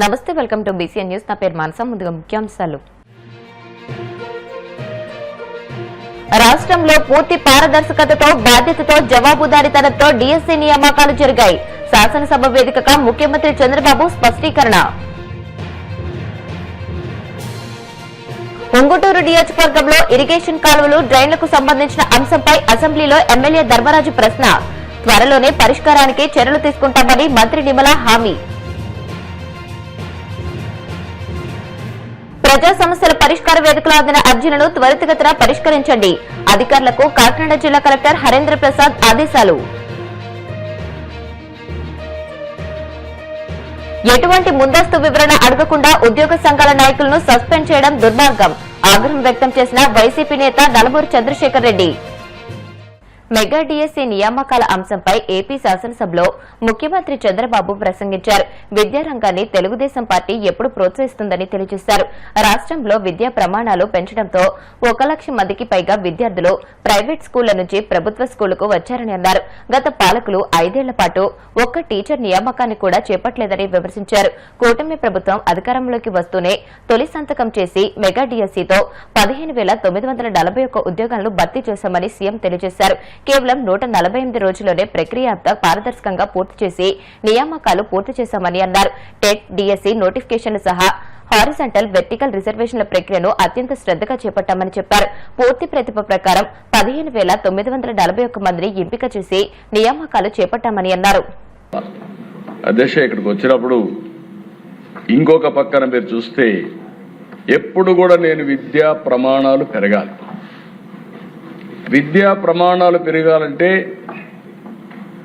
నమస్తే, welcome to BCN news. నా పేరు మానస. ముందుగా ముఖ్యాంశాలు. రాష్ట్రంలో పూర్తి పారదర్శకతతో, బాధ్యతతో, జవాబుదారీతనంతో డీఎస్సీ నియామకాలు జరిగాయి. శాసనసభ వేదికగా ముఖ్యమంత్రి చంద్రబాబు స్పష్టీకరణ. ఉంగుటూరు నియోజకవర్గంలో ఇరిగేషన్ కాలువలు, డ్రైన్లకు సంబంధించిన అంశంపై అసెంబ్లీలో ఎమ్మెల్యే ధర్మరాజు ప్రశ్న. త్వరలోనే పరిష్కారానికి చర్యలు తీసుకుంటామని మంత్రి నిమ్మల హామీ. ప్రజా సమస్యల పరిష్కార వేదికలో అందిన అర్జీలను త్వరితగతిన పరిష్కరించండి. అధికారులకు కాకినాడ జిల్లా కలెక్టర్ హరేంద్ర ప్రసాద్ ఆదేశాలు. ఎటువంటి ముందస్తు వివరణ అడగకుండా ఉద్యోగ సంఘాల నాయకులను సస్పెండ్ చేయడం దుర్మార్గం. ఆగ్రహం వ్యక్తం చేసిన వైసీపీ నేత నలమూరి చంద్రశేఖర్ రెడ్డి. మెగా డీఎస్సీ నియామకాల అంశంపై ఏపీ శాసనసభలో ముఖ్యమంత్రి చంద్రబాబు ప్రసంగించారు. విద్యారంగాన్ని తెలుగుదేశం పార్టీ ఎప్పుడు ప్రోత్సహిస్తుందని తెలియజేశారు. రాష్ట్రంలో విద్యా ప్రమాణాలు పెంచడంతో 1 లక్ష మందికి పైగా విద్యార్థులు ప్రైవేట్ స్కూళ్ల నుంచి ప్రభుత్వ స్కూళ్లకు వచ్చారని అన్నారు. గత పాలకులు 5 ఏళ్ల పాటు ఒక్క టీచర్ నియామకాన్ని కూడా చేపట్టలేదని విమర్శించారు. కూటమి ప్రభుత్వం అధికారంలోకి వస్తూనే తొలి సంతకం చేసి మెగా డీఎస్సీతో 15,941 ఉద్యోగాలను భర్తీ చేశామని సీఎం తెలియజేశారు. కేవలం 148 రోజుల్లోనే ప్రక్రియ అంతా పారదర్శకంగా పూర్తి చేసి నియామకాలు పూర్తి చేశామని అన్నారు. టెట్, డీఎస్సీ నోటిఫికేషన్లు సహా హారిజంటల్, వెర్టికల్ రిజర్వేషన్ల ప్రక్రియను అత్యంత శ్రద్దగా చేపట్టామని చెప్పారు. పూర్తి ప్రతిభ ప్రకారం 15,941 మందిని ఎంపిక చేసి నియామకాలు చేపట్టామని అన్నారు. అధ్యక్ష, ఇక్కడికి వచ్చినప్పుడు ఇంకొక పక్కన మీరు చూస్తే ఎప్పుడు కూడా నేను విద్యా ప్రమాణాలు పెరగాలి, విద్యా ప్రమాణాలు పెరగాలంటే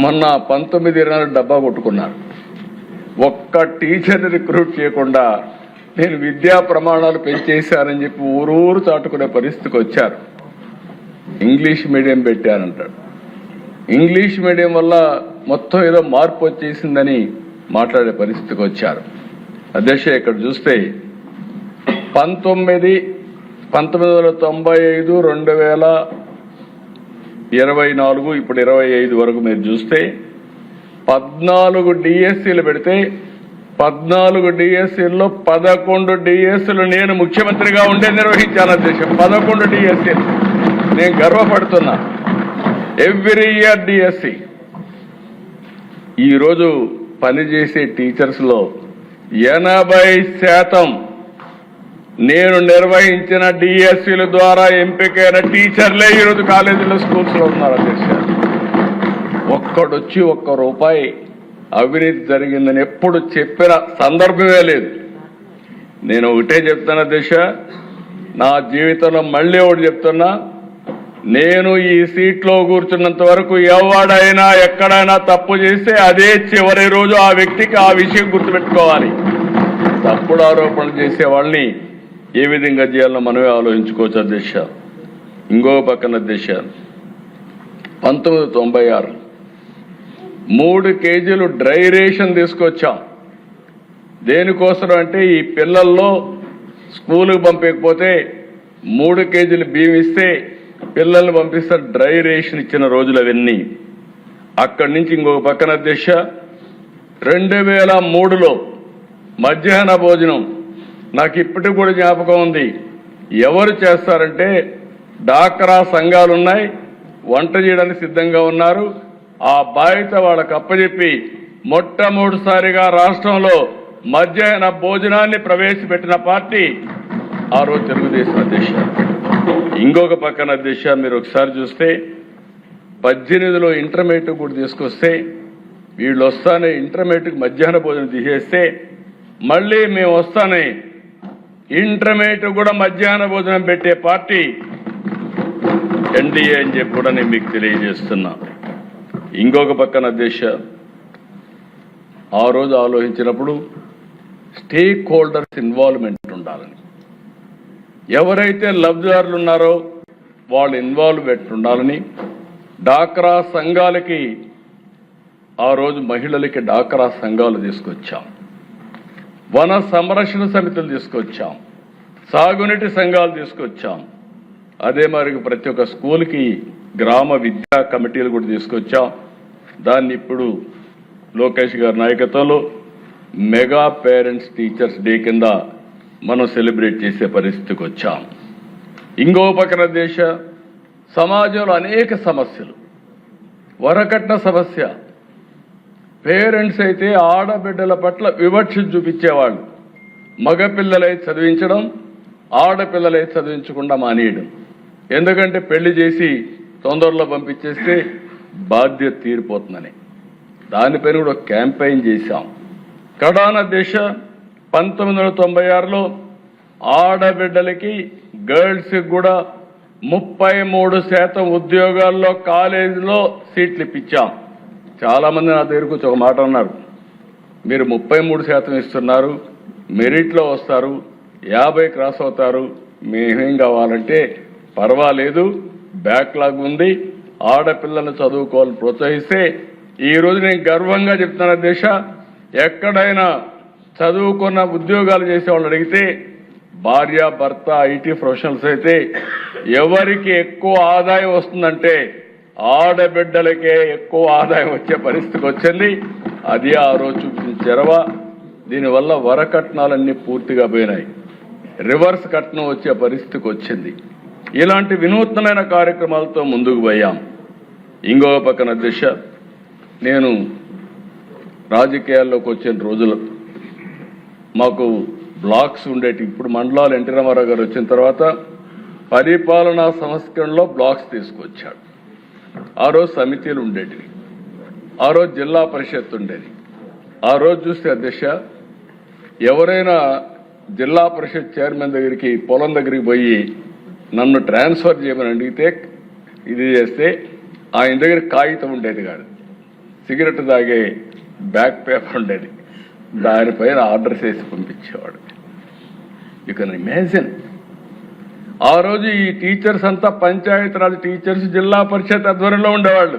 మొన్న 19-20 డబ్బా కొట్టుకున్నారు. ఒక్క టీచర్ని రిక్రూట్ చేయకుండా నేను విద్యా ప్రమాణాలు పెంచేశానని చెప్పి ఊరూరు చాటుకునే పరిస్థితికి వచ్చారు. ఇంగ్లీష్ మీడియం పెట్టానంటాడు. ఇంగ్లీష్ మీడియం వల్ల మొత్తం ఏదో మార్పు వచ్చేసిందని మాట్లాడే పరిస్థితికి వచ్చారు. అధ్యక్ష, ఇక్కడ చూస్తే 1995, 2024 ఇప్పుడు 25 వరకు మీరు చూస్తే 14 డిఎస్సీలు పెడితే 14 డిఎస్సీల్లో 11 డిఎస్సీలు నేను ముఖ్యమంత్రిగా ఉండే నిర్వహించాను. అధ్యక్ష, 11 డిఎస్సీలు నేను గర్వపడుతున్నా. Every year DSC. ఈరోజు పనిచేసే టీచర్స్లో 80% నేను నిర్వహించిన డిఎస్సీల ద్వారా ఎంపికైన టీచర్లే ఈరోజు కాలేజీలో, స్కూల్స్లో ఉన్నారు. అధ్యక్ష, ఒక్కడొచ్చి ₹1 అవినీతి జరిగిందని ఎప్పుడు చెప్పిన సందర్భమే లేదు. నేను ఒకటే చెప్తాను అధ్యక్ష, నా జీవితంలో మళ్ళీ ఒకటి చెప్తున్నా, నేను ఈ సీట్లో కూర్చున్నంత వరకు ఎవడైనా ఎక్కడైనా తప్పు చేస్తే అదే చివరి రోజు ఆ వ్యక్తికి ఆ విషయం గుర్తుపెట్టుకోవాలి. తప్పుడు ఆరోపణలు చేసే వాళ్ళని ఏ విధంగా చేయాలో మనమే ఆలోచించుకోవచ్చు. అధ్యక్ష, ఇంకో పక్కన అధ్యక్ష 1996 3 కేజీలు డ్రై రేషన్ తీసుకొచ్చాం. దేనికోసం అంటే ఈ పిల్లల్లో స్కూలుకు పంపకపోతే 3 కేజీలు బియ్యం ఇస్తే పిల్లల్ని పంపిస్తారు. డ్రై రేషన్ ఇచ్చిన రోజులు అవన్నీ. అక్కడి నుంచి ఇంకొక పక్కన అధ్యక్ష 2003లో మధ్యాహ్న భోజనం నాకు ఇప్పటికి కూడా జ్ఞాపకం ఉంది. ఎవరు చేస్తారంటే డాక్రా సంఘాలు ఉన్నాయి, వంట చేయడానికి సిద్ధంగా ఉన్నారు. ఆ బాధ్యత వాళ్ళకు అప్పచెప్పి మొట్టమొదటిసారిగా రాష్ట్రంలో మధ్యాహ్న భోజనాన్ని ప్రవేశపెట్టిన పార్టీ ఆ రోజు తెలుగుదేశం. అధ్యక్ష, ఇంకొక పక్కన అధ్యక్ష మీరు ఒకసారి చూస్తే 18లో ఇంటర్మీడియట్ కూడా తీసుకొస్తే వీళ్ళు వస్తానే ఇంటర్మీడియట్కి మధ్యాహ్న భోజనం తీసేస్తే మళ్ళీ మేము వస్తానే ఇంటర్మీడియట్ కూడా మధ్యాహ్న భోజనం పెట్టే పార్టీ ఎన్డీఏ అని చెప్పి కూడా నేను మీకు తెలియజేస్తున్నా. ఇంకొక పక్కన అధ్యక్ష ఆ రోజు ఆలోచించినప్పుడు స్టేక్ హోల్డర్స్ ఇన్వాల్వ్మెంట్ ఉండాలని, ఎవరైతే లబ్ధిదారులు ఉన్నారో వాళ్ళు ఇన్వాల్వ్మెంట్ ఉండాలని డాక్రా సంఘాలకి ఆ రోజు మహిళలకి డాక్రా సంఘాలు తీసుకొచ్చాం, వన సంరక్షణ సమితులు తీసుకొచ్చాం, సాగునీటి సంఘాలు తీసుకొచ్చాం. అదే మరి ప్రతి ఒక్క స్కూల్కి గ్రామ విద్యా కమిటీలు కూడా తీసుకొచ్చాం. దాన్ని ఇప్పుడు లోకేష్ గారి నాయకత్వంలో మెగా పేరెంట్స్ టీచర్స్ డే కింద మనం సెలబ్రేట్ చేసే పరిస్థితికి వచ్చాం. ఇంకో పక్కన సమాజంలో అనేక సమస్యలు, వరకట్న సమస్య. పేరెంట్స్ అయితే ఆడబిడ్డల పట్ల వివక్ష చూపించేవాళ్ళు. మగపిల్లలై చదివించడం, ఆడపిల్లలై చదివించకుండా మానేయడం. ఎందుకంటే పెళ్లి చేసి తొందరలో పంపించేస్తే బాధ్యత తీరిపోతుందని దానిపైన కూడా క్యాంపెయిన్ చేశాం. కడాన 1996లో ఆడబిడ్డలకి గర్ల్స్కి కూడా 33% ఉద్యోగాల్లో కాలేజీలో సీట్లు ఇప్పించాం. చాలా మంది నా దగ్గరకు వచ్చి ఒక మాట అన్నారు, మీరు 33% ఇస్తున్నారు, మెరిట్లో వస్తారు, 50 క్రాస్ అవుతారు, మేమేం కావాలంటే పర్వాలేదు, బ్యాక్లాగ్ ఉంది, ఆడపిల్లలను చదువుకోవాలని ప్రోత్సహిస్తే ఈ రోజు నేను గర్వంగా చెప్తున్నా ఎక్కడైనా చదువుకున్న ఉద్యోగాలు చేసేవాళ్ళు అడిగితే భార్య భర్త ఐటీ ప్రొఫెషనల్స్ అయితే ఎవరికి ఎక్కువ ఆదాయం వస్తుందంటే ఆడబిడ్డలకే ఎక్కువ ఆదాయం వచ్చే పరిస్థితికి వచ్చింది. అది ఆ రోజు చూపించిన చెరవ. దీనివల్ల వరకట్నాలన్నీ పూర్తిగా పోయినాయి, రివర్స్ కట్నం వచ్చే పరిస్థితికి వచ్చింది. ఇలాంటి వినూత్నమైన కార్యక్రమాలతో ముందుకు పోయాం. ఇంకో పక్కన నేను రాజకీయాల్లోకి వచ్చిన రోజులు మాకు బ్లాక్స్ ఉండేటి. ఇప్పుడు మండలాలు ఎన్టీ రామారావు గారు వచ్చిన తర్వాత పరిపాలనా సంస్కరణలో బ్లాక్స్ తీసుకొచ్చాడు. ఆ రోజు సమితిలు ఉండేటివి, ఆ రోజు జిల్లా పరిషత్ ఉండేది. ఆ రోజు చూస్తే ఎవరైనా జిల్లా పరిషత్ చైర్మన్ దగ్గరికి పొలం దగ్గరికి పోయి నన్ను ట్రాన్స్ఫర్ చేయమని అడిగితే ఇది చేస్తే ఆయన దగ్గర కాగితం ఉండేది కాదు, సిగరెట్ తాగే బ్యాక్ పేపర్ ఉండేది, దానిపైన ఆర్డర్ చేసి పంపించేవాడు. You can imagine. ఆ రోజు ఈ టీచర్స్ అంతా పంచాయతీరాజ్ టీచర్స్ జిల్లా పరిషత్ ఆధ్వర్యంలో ఉండేవాళ్ళు.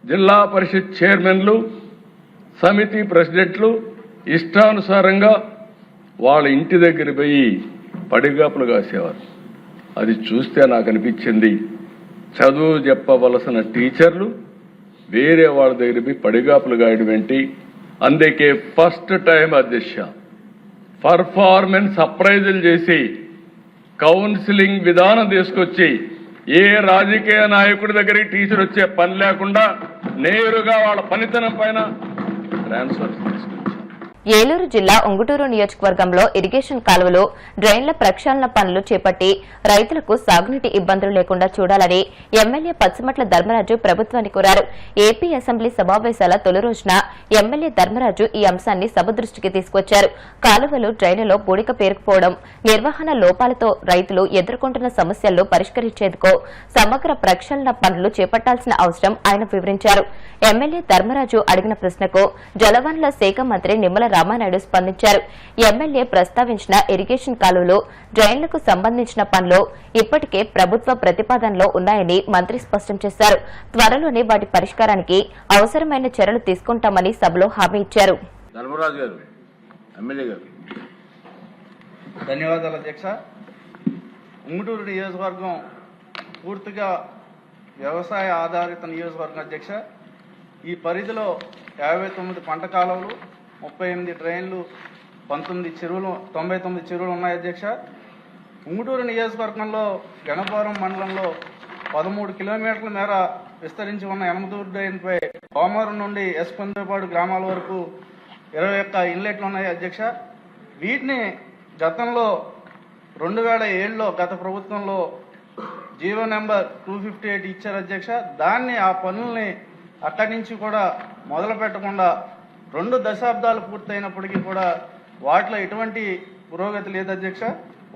జిల్లా పరిషత్ చైర్మన్లు, సమితి ప్రెసిడెంట్లు ఇష్టానుసారంగా వాళ్ళ ఇంటి దగ్గర పోయి పడిగాపులు కాసేవారు. అది చూస్తే నాకు అనిపించింది, చదువు చెప్పవలసిన టీచర్లు వేరే వాళ్ళ దగ్గర పోయి పడిగాపులు గాయడం ఏంటి? అందుకే ఫస్ట్ టైం పర్ఫార్మెన్స్ అప్రైజల్ చేసి కౌన్సిలింగ్ విధానం తీసుకొచ్చి ఏ రాజకీయ నాయకుడి దగ్గరికి టీచర్ వచ్చే పని లేకుండా నేరుగా వాళ్ళ పనితనం పైన ట్రాన్స్ఫర్ తీసుకొచ్చారు. ఏలూరు జిల్లా ఉంగుటూరు నియోజకవర్గంలో ఇరిగేషన్ కాలువలో డ్రైన్ల ప్రక్షాళన పనులు చేపట్టి రైతులకు సాగునీటి ఇబ్బందులు లేకుండా చూడాలని ఎమ్మెల్యే పచ్చిమట్ల ధర్మరాజు ప్రభుత్వాన్ని కోరారు. ఏపీ అసెంబ్లీ సమావేశాల తొలి రోజున ఎమ్మెల్యే ధర్మరాజు ఈ అంశాన్ని సభ దృష్టికి తీసుకొచ్చారు. కాలువలు డ్రైన్లలో పూడిక పేరుకుపోవడం, నిర్వహణ లోపాలతో రైతులు ఎదుర్కొంటున్న సమస్యలను పరిష్కరించేందుకు సమగ్ర ప్రక్షాళన పనులు చేపట్టాల్సిన అవసరం ఆయన వివరించారు. ఎమ్మెల్యే ధర్మరాజు అడిగిన ప్రశ్నకు జలవనరుల శాఖ మంత్రి నిమ్మల రామానాయుడు స్పందించారు. ఎమ్మెల్యే ప్రస్తావించిన ఇరిగేషన్ కాలువలు, డ్రైన్లకు సంబంధించిన పనులు ఇప్పటికే ప్రభుత్వ ప్రతిపాదనలో ఉన్నాయని మంత్రి స్పష్టం చేశారు. త్వరలోనే వాటి పరిష్కారానికి అవసరమైన చర్యలు తీసుకుంటామని సభలో హామీ ఇచ్చారు. ధన్యవాదాలు అధ్యక్ష. ఉంగుటూరు నియోజకవర్గం పూర్తిగా వ్యవసాయ ఆధారిత నియోజకవర్గం అధ్యక్ష. ఈ పరిధిలో 59 పంట కాలువలు, 38 డ్రైన్లు, 19 చెరువులు, 99 చెరువులు ఉన్నాయి అధ్యక్ష. ఉంగుటూరు నియోజకవర్గంలో గణపురం మండలంలో 13 కిలోమీటర్ల మేర విస్తరించి ఉన్న యనమదూరు డ్రైన్పై కోమరం నుండి ఎస్కొందపాడు గ్రామాల వరకు 21 ఇన్లెట్లు ఉన్నాయి అధ్యక్ష. వీటిని గతంలో 2007లో గత ప్రభుత్వంలో జీవో నెంబర్ 258 ఇచ్చారు అధ్యక్ష. దాన్ని ఆ పనుల్ని అక్కడి నుంచి కూడా మొదలు పెట్టకుండా 2 దశాబ్దాలు పూర్తయినప్పటికీ కూడా వాటిలో ఎటువంటి పురోగతి లేదు అధ్యక్ష.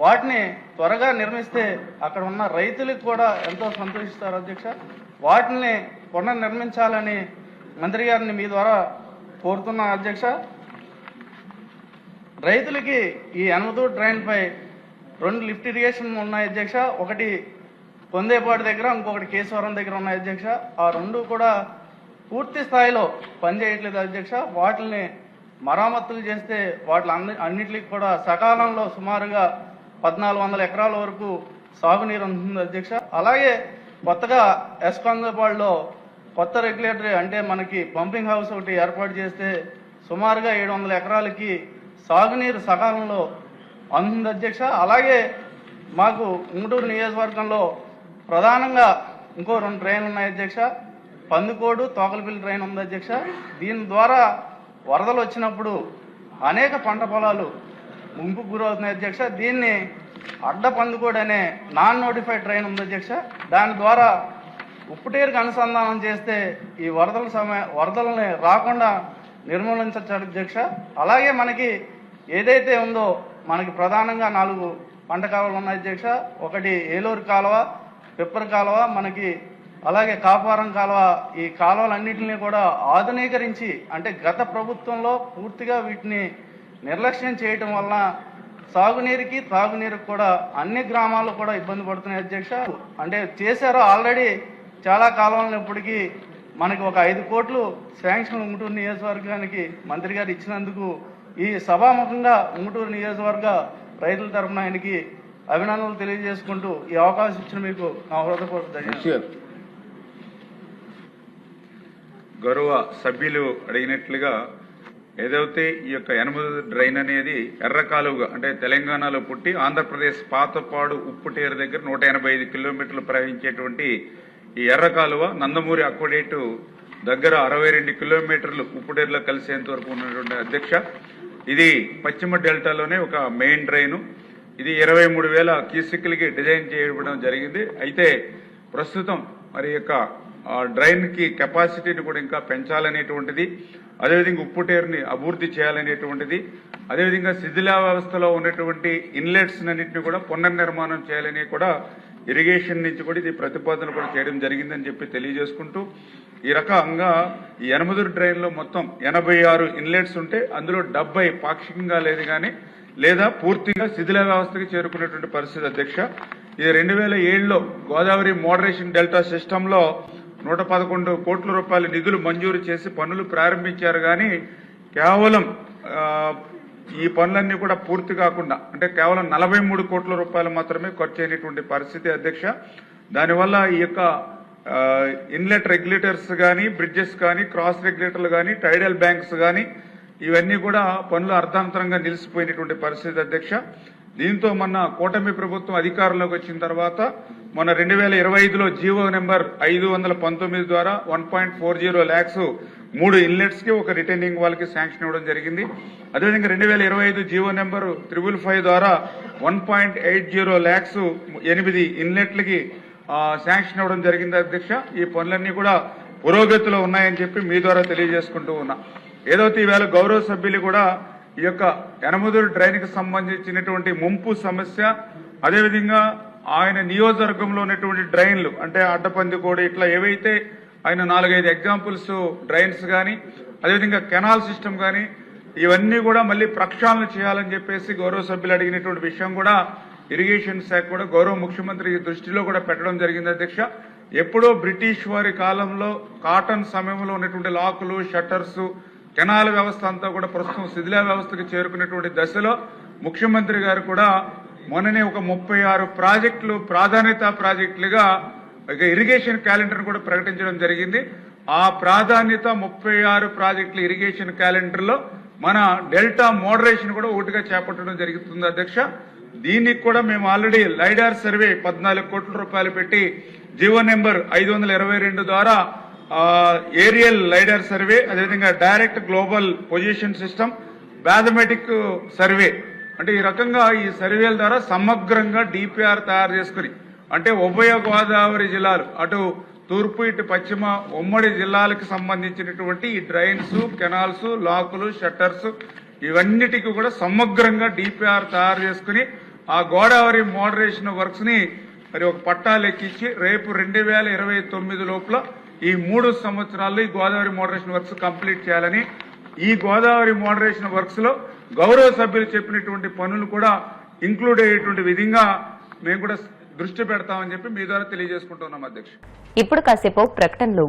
వాటిని త్వరగా నిర్మిస్తే అక్కడ ఉన్న రైతులకు కూడా ఎంతో సంతోషిస్తారు అధ్యక్ష. వాటిని పునర్నిర్మించాలని మంత్రి గారిని మీ ద్వారా కోరుతున్నా అధ్యక్ష. రైతులకి ఈ యనమదూరు డ్రైన్పై 2 లిఫ్ట్ ఇరిగేషన్ ఉన్నాయి అధ్యక్ష. ఒకటి కొందేపాడు దగ్గర, ఇంకొకటి కేశవరం దగ్గర ఉన్నాయి అధ్యక్ష. ఆ 2 కూడా పూర్తి స్థాయిలో పనిచేయట్లేదు అధ్యక్ష. వాటిని మరామతులు చేస్తే వాటి అన్నిటికీ కూడా సకాలంలో సుమారుగా 1400 ఎకరాల వరకు సాగునీరు ఉంటుంది అధ్యక్ష. అలాగే కొత్తగా ఎస్కొందపాడులో కొత్త రెగ్యులేటరీ అంటే మనకి పంపింగ్ హౌస్ ఒకటి ఏర్పాటు చేస్తే సుమారుగా 700 ఎకరాలకి సాగునీరు సకాలంలో అందుతుంది అధ్యక్ష. అలాగే మాకు ఉంగుటూరు నియోజకవర్గంలో ప్రధానంగా ఇంకో 2 డ్రైన్లు ఉన్నాయి అధ్యక్ష. పందుకోడు తోకలపల్లి డ్రైన్ ఉంది అధ్యక్ష. దీని ద్వారా వరదలు వచ్చినప్పుడు అనేక పంట పొలాలు ముంపుకు గురవుతున్నాయి అధ్యక్ష. దీన్ని అడ్డ పందుకోడు అనే నాన్ నోటిఫైడ్ డ్రైన్ ఉంది అధ్యక్ష. దాని ద్వారా ఉప్పుటేరుకు అనుసంధానం చేస్తే ఈ వరదలని రాకుండా నిర్మూలించవచ్చు అధ్యక్ష. అలాగే మనకి ఏదైతే ఉందో మనకి ప్రధానంగా 4 పంట కాలువలు ఉన్నాయి అధ్యక్ష. ఒకటి ఏలూరు కాలువ, పిప్పర్ కాలువ, మనకి అలాగే కాపువరం కాలువ. ఈ కాలువలన్నింటినీ కూడా ఆధునీకరించి, అంటే గత ప్రభుత్వంలో పూర్తిగా వీటిని నిర్లక్ష్యం చేయటం వల్ల సాగునీరుకి తాగునీరుకి కూడా అన్ని గ్రామాల్లో కూడా ఇబ్బంది పడుతున్నాయి అధ్యక్ష. అంటే చేశారో ఆల్రెడీ చాలా కాలువలను ఇప్పటికీ మనకి ఒక 5 కోట్లు శాంక్షన్ ఉంగుటూరు నియోజకవర్గానికి మంత్రి గారు ఇచ్చినందుకు ఈ సభాముఖంగా ఉంగుటూరు నియోజకవర్గ రైతుల తరఫున ఆయనకి అభినందనలు తెలియజేసుకుంటూ ఈ అవకాశం ఇచ్చిన మీకు నా హృదయపూర్వక ధన్యవాదాలు. గౌరవ సభ్యులు అడిగినట్లుగా ఏదైతే ఈ యొక్క యనమదురు డ్రైన్ అనేది ఎర్ర కాలువగా అంటే తెలంగాణలో పుట్టి ఆంధ్రప్రదేశ్ పాతపాడు ఉప్పుటేరు దగ్గర 185 కిలోమీటర్లు ప్రవహించేటువంటి ఈ ఎర్ర కాలువ నందమూరి అక్వడేటు దగ్గర 62 కిలోమీటర్లు ఉప్పుటేరులో కలిసేంత వరకు ఉన్నటువంటి అధ్యక్ష. ఇది పశ్చిమ డెల్టాలోనే ఒక మెయిన్ డ్రైను. ఇది 23,000 క్యూసెక్లకి డిజైన్ చేయడం జరిగింది. అయితే ప్రస్తుతం మరి యొక్క డ్రైన్ కి కెపాసిటీని కూడా ఇంకా పెంచాలనేటువంటిది, అదేవిధంగా ఉప్పుటేరుని అభివృద్ధి చేయాలనేటువంటిది, అదేవిధంగా శిథిలావస్థలో ఉన్నటువంటి ఇన్లెట్స్ అన్నింటినీ కూడా పునర్నిర్మాణం చేయాలని కూడా ఇరిగేషన్ నుంచి కూడా ఇది ప్రతిపాదన కూడా చేయడం జరిగిందని చెప్పి తెలియజేసుకుంటూ, ఈ రకంగా ఈ యనమదురు డ్రైన్ లో మొత్తం 86 ఇన్లెట్స్ ఉంటే అందులో 70 పాక్షికంగా లేదు కానీ లేదా పూర్తిగా శిథిల వ్యవస్థకి చేరుకునేటువంటి పరిస్థితి అధ్యక్ష. ఇది 2007లో గోదావరి మోడరేషన్ డెల్టా సిస్టమ్ లో 111 కోట్ల రూపాయల నిధులు మంజూరు చేసి పనులు ప్రారంభించారు. కానీ కేవలం ఈ పనులన్నీ కూడా పూర్తి కాకుండా అంటే కేవలం 43 కోట్ల రూపాయలు మాత్రమే ఖర్చు అయినటువంటి పరిస్థితి అధ్యక్ష. దానివల్ల ఈ యొక్క ఇన్లెట్ రెగ్యులేటర్స్ కానీ, బ్రిడ్జెస్ కానీ, క్రాస్ రెగ్యులేటర్లు కానీ, టైడల్ బ్యాంక్స్ కానీ ఇవన్నీ కూడా పనులు అర్ధాంతరంగా నిలిచిపోయినటువంటి పరిస్థితి అధ్యక్ష. దీంతో మొన్న కూటమి ప్రభుత్వం అధికారంలోకి వచ్చిన తర్వాత మొన్న 2025లో జీవో నెంబర్ 519 ద్వారా 1.40 lakhs 3 ఇన్లెట్స్ కి ఒక రిటైనింగ్ వాళ్ళకి శాంక్షన్ ఇవ్వడం జరిగింది. అదేవిధంగా 2025 జీవో నెంబర్ 555 ద్వారా 1.80 lakhs 8 ఇన్లెట్లకి శాంక్షన్ ఇవ్వడం జరిగింది అధ్యక్ష. ఈ పనులన్నీ కూడా పురోగతిలో ఉన్నాయని చెప్పి మీ ద్వారా తెలియజేసుకుంటూ ఉన్నా. ఏదైతే ఈవేళ గౌరవ సభ్యులు కూడా ఈ యొక్క యనమదురు డ్రైన్ కి సంబంధించినటువంటి ముంపు సమస్య, అదేవిధంగా ఆయన నియోజకవర్గంలో ఉన్నటువంటి డ్రైన్లు అంటే అడ్డపందికోడి ఇట్లా ఏవైతే ఆయన 4-5 ఎగ్జాంపుల్స్ డ్రైన్స్ కానీ, అదేవిధంగా కెనాల్ సిస్టమ్ కానీ ఇవన్నీ కూడా మళ్ళీ ప్రక్షాళన చేయాలని చెప్పేసి గౌరవ సభ్యులు అడిగినటువంటి విషయం కూడా ఇరిగేషన్ శాఖ కూడా గౌరవ ముఖ్యమంత్రి దృష్టిలో కూడా పెట్టడం జరిగింది అధ్యక్ష. ఎప్పుడో బ్రిటిష్ వారి కాలంలో కాటన్ సమయంలో ఉన్నటువంటి లాకులు, షట్టర్స్, కెనాల్ వ్యవస్థ అంతా కూడా ప్రస్తుతం శిథిల వ్యవస్థకు చేరుకునేటువంటి దశలో ముఖ్యమంత్రి గారు కూడా మొన్ననే ఒక 36 ప్రాజెక్టులు ప్రాధాన్యత ప్రాజెక్టులుగా ఇరిగేషన్ క్యాలెండర్ కూడా ప్రకటించడం జరిగింది. ఆ ప్రాధాన్యత 36 ప్రాజెక్టుల ఇరిగేషన్ క్యాలెండర్ లో మన డెల్టా మోడరేషన్ కూడా ఒకటిగా చేపట్టడం జరుగుతుంది అధ్యక్ష. దీనికి కూడా మేము ఆల్రెడీ లైడార్ సర్వే 14 కోట్ల రూపాయలు పెట్టి జీవో నెంబర్ 522 ద్వారా ఏరియల్ లైడార్ సర్వే, అదేవిధంగా direct global position system, mathematic survey అంటే ఈ రకంగా ఈ సర్వేల ద్వారా సమగ్రంగా డిపిఆర్ తయారు చేసుకుని అంటే ఉభయ గోదావరి జిల్లాలు అటు తూర్పు ఇటు పశ్చిమ ఉమ్మడి జిల్లాలకు సంబంధించినటువంటి ఈ డ్రైన్స్, కెనాల్స్, లాకులు, షట్టర్స్ ఇవన్నిటికీ కూడా సమగ్రంగా డిపిఆర్ తయారు చేసుకుని ఆ గోదావరి మోడరేషన్ వర్క్స్ ని మరి ఒక పట్టాలు ఎక్కించి రేపు 2029 లోపల ఈ 3 సంవత్సరాల్లో ఈ గోదావరి మోడరేషన్ వర్క్స్ కంప్లీట్ చేయాలని, ఈ గోదావరి మోడరేషన్ వర్క్స్ లో గౌరవ సభ్యులు చెప్పినటువంటి పనులు కూడా ఇంక్లూడ్ అయ్యేటువంటి విధంగా మేము కూడా దృష్టి పెడతామని చెప్పి మీ ద్వారా తెలియజేసుకుంటున్నాం అధ్యక్ష. ఇప్పుడు కాసేపు ప్రకటనలు.